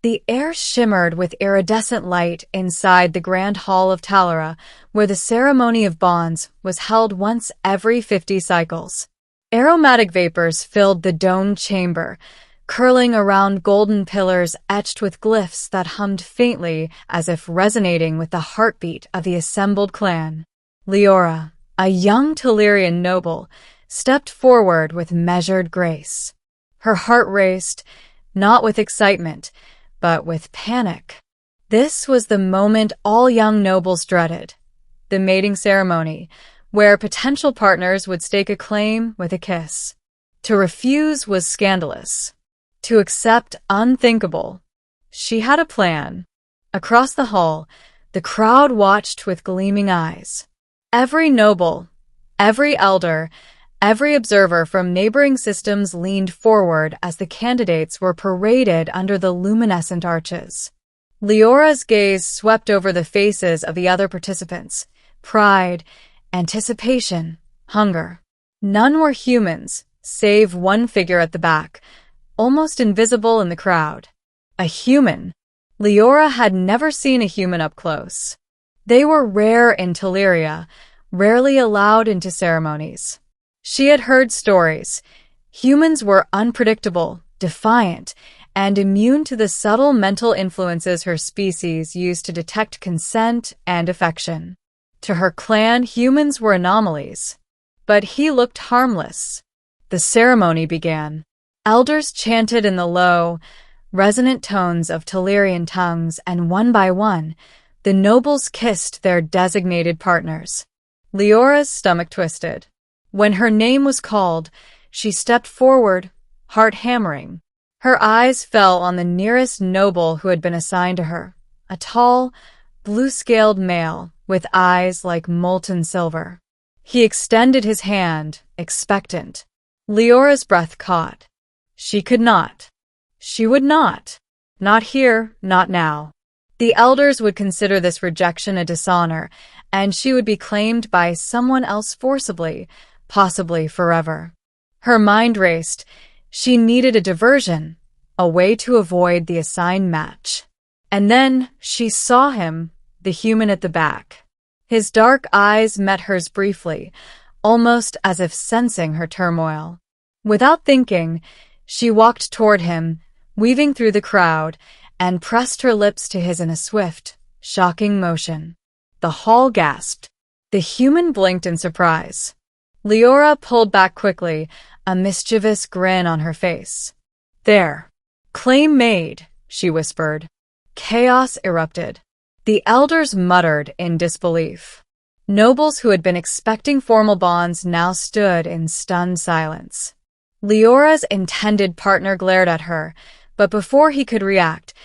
The air shimmered with iridescent light inside the Grand Hall of Talara, where the ceremony of bonds was held once every 50 cycles. Aromatic vapors filled the domed chamber, curling around golden pillars etched with glyphs that hummed faintly as if resonating with the heartbeat of the assembled clan. Leora, a young Telerian noble, stepped forward with measured grace. Her heart raced, not with excitement, but with panic. This was the moment all young nobles dreaded, the mating ceremony, where potential partners would stake a claim with a kiss. To refuse was scandalous. To accept, unthinkable. She had a plan. Across the hall, the crowd watched with gleaming eyes. Every noble, every elder, every observer from neighboring systems leaned forward as the candidates were paraded under the luminescent arches. Leora's gaze swept over the faces of the other participants. Pride, anticipation, hunger. None were humans, save one figure at the back, almost invisible in the crowd. A human. Leora had never seen a human up close. They were rare in Teleria, rarely allowed into ceremonies. She had heard stories. Humans were unpredictable, defiant, and immune to the subtle mental influences her species used to detect consent and affection. To her clan, humans were anomalies. But he looked harmless. The ceremony began. Elders chanted in the low, resonant tones of Telerian tongues, and one by one, the nobles kissed their designated partners. Leora's stomach twisted. When her name was called, she stepped forward, heart hammering. Her eyes fell on the nearest noble who had been assigned to her, a tall, blue-scaled male with eyes like molten silver. He extended his hand, expectant. Leora's breath caught. She could not. She would not. Not here, not now. The elders would consider this rejection a dishonor, and she would be claimed by someone else forcibly, possibly forever. Her mind raced. She needed a diversion, a way to avoid the assigned match. And then she saw him, the human at the back. His dark eyes met hers briefly, almost as if sensing her turmoil. Without thinking, she walked toward him, weaving through the crowd, and pressed her lips to his in a swift, shocking motion. The hall gasped. The human blinked in surprise. Leora pulled back quickly, a mischievous grin on her face. There. Claim made, she whispered. Chaos erupted. The elders muttered in disbelief. Nobles who had been expecting formal bonds now stood in stunned silence. Leora's intended partner glared at her, but before he could react,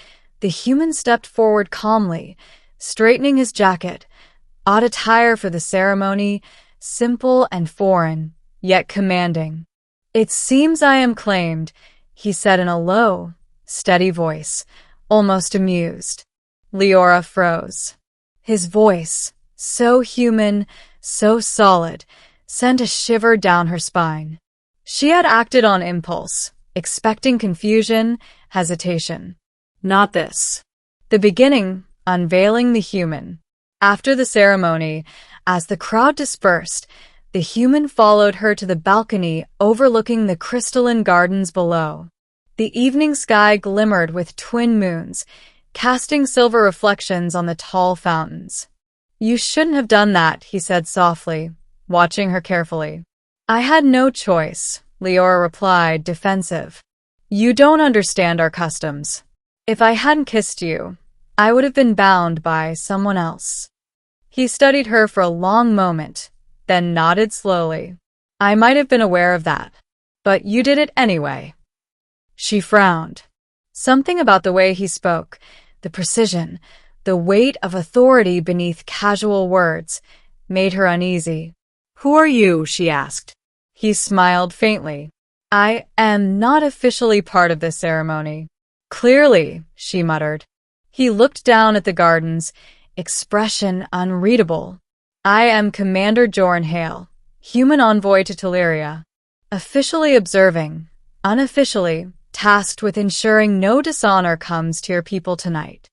the human stepped forward calmly, straightening his jacket, odd attire for the ceremony, simple and foreign, yet commanding. It seems I am claimed, he said in a low, steady voice, almost amused. Leora froze. His voice, so human, so solid, sent a shiver down her spine. She had acted on impulse, expecting confusion, hesitation. Not this. The beginning, unveiling the human. After the ceremony, as the crowd dispersed, the human followed her to the balcony overlooking the crystalline gardens below. The evening sky glimmered with twin moons, casting silver reflections on the tall fountains. You shouldn't have done that, he said softly, watching her carefully. I had no choice, Leora replied, defensive. You don't understand our customs. If I hadn't kissed you, I would have been bound by someone else. He studied her for a long moment, then nodded slowly. I might have been aware of that, but you did it anyway. She frowned. Something about the way he spoke, the precision, the weight of authority beneath casual words, made her uneasy. Who are you? She asked. He smiled faintly. I am not officially part of this ceremony. Clearly, she muttered. He looked down at the gardens, expression unreadable. I am Commander Joran Hale, human envoy to Teleria. Officially observing, unofficially tasked with ensuring no dishonor comes to your people tonight.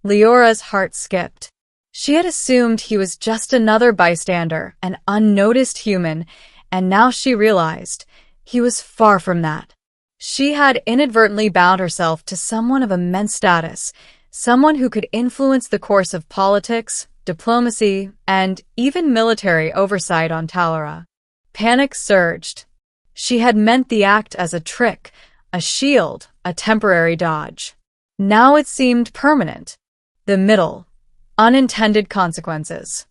Leora's heart skipped. She had assumed he was just another bystander, an unnoticed human, and now she realized he was far from that. She had inadvertently bound herself to someone of immense status, someone who could influence the course of politics, diplomacy, and even military oversight on Talara. Panic surged. She had meant the act as a trick, a shield, a temporary dodge. Now it seemed permanent. The middle. Unintended consequences.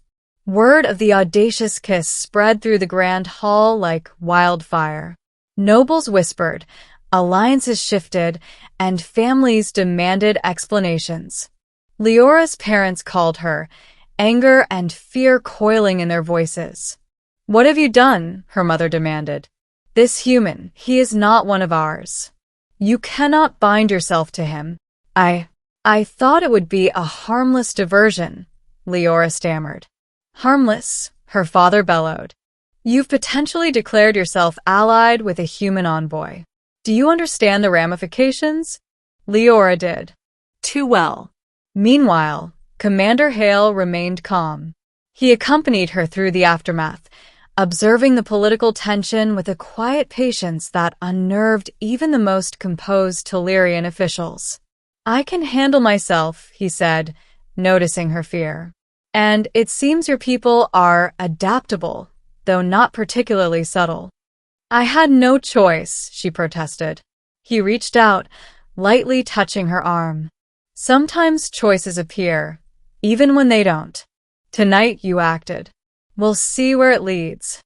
Word of the audacious kiss spread through the grand hall like wildfire. Nobles whispered, alliances shifted, and families demanded explanations. Leora's parents called her, anger and fear coiling in their voices. "What have you done?" her mother demanded. "This human, he is not one of ours. You cannot bind yourself to him." I thought it would be a harmless diversion," Leora stammered. "Harmless," her father bellowed. "You've potentially declared yourself allied with a human envoy. Do you understand the ramifications?" Leora did. Too well. Meanwhile, Commander Hale remained calm. He accompanied her through the aftermath, observing the political tension with a quiet patience that unnerved even the most composed Tellurian officials. "I can handle myself," he said, noticing her fear. "And it seems your people are adaptable, though not particularly subtle." "I had no choice," she protested. He reached out, lightly touching her arm. "Sometimes choices appear, even when they don't. Tonight you acted. We'll see where it leads."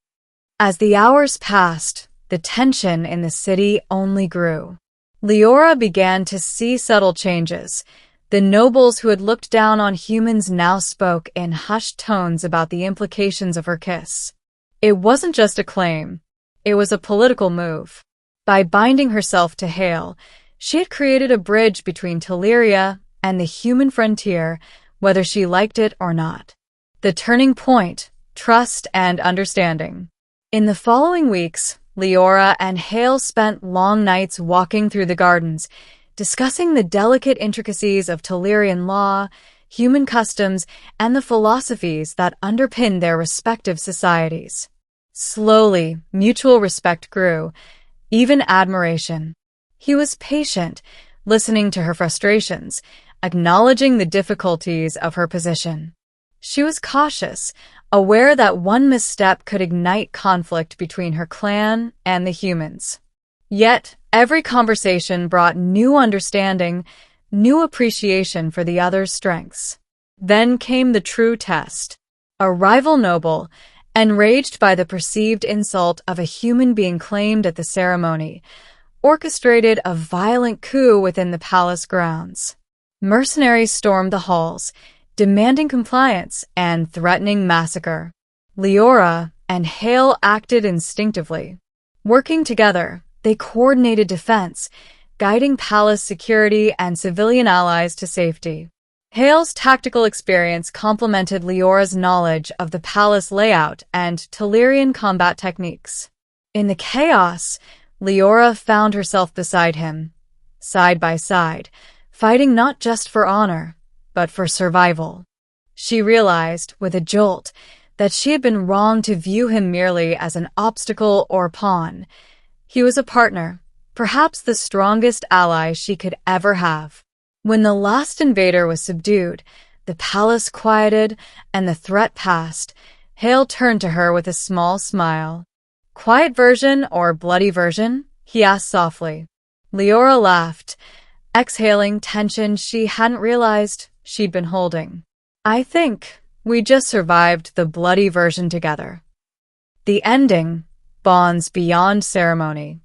As the hours passed, the tension in the city only grew. Leora began to see subtle changes. The nobles who had looked down on humans now spoke in hushed tones about the implications of her kiss. It wasn't just a claim. It was a political move. By binding herself to Hale, she had created a bridge between Telluria and the human frontier, whether she liked it or not. The turning point, trust and understanding. In the following weeks, Leora and Hale spent long nights walking through the gardens, discussing the delicate intricacies of Tellurian law, human customs, and the philosophies that underpinned their respective societies. Slowly, mutual respect grew, even admiration. He was patient, listening to her frustrations, acknowledging the difficulties of her position. She was cautious, aware that one misstep could ignite conflict between her clan and the humans. Yet, every conversation brought new understanding, new appreciation for the other's strengths. Then came the true test. A rival noble, enraged by the perceived insult of a human being claimed at the ceremony, orchestrated a violent coup within the palace grounds. Mercenaries stormed the halls, demanding compliance and threatening massacre. Leora and Hale acted instinctively. Working together, they coordinated defense, guiding palace security and civilian allies to safety. Hale's tactical experience complemented Leora's knowledge of the palace layout and Tellurian combat techniques. In the chaos, Leora found herself beside him, side by side, fighting not just for honor, but for survival. She realized, with a jolt, that she had been wrong to view him merely as an obstacle or pawn. He was a partner, perhaps the strongest ally she could ever have. When the last invader was subdued, the palace quieted, and the threat passed, Hale turned to her with a small smile. "Quiet version or bloody version?" he asked softly. Leora laughed, exhaling tension she hadn't realized she'd been holding. "I think we just survived the bloody version together." The ending, bonds beyond ceremony.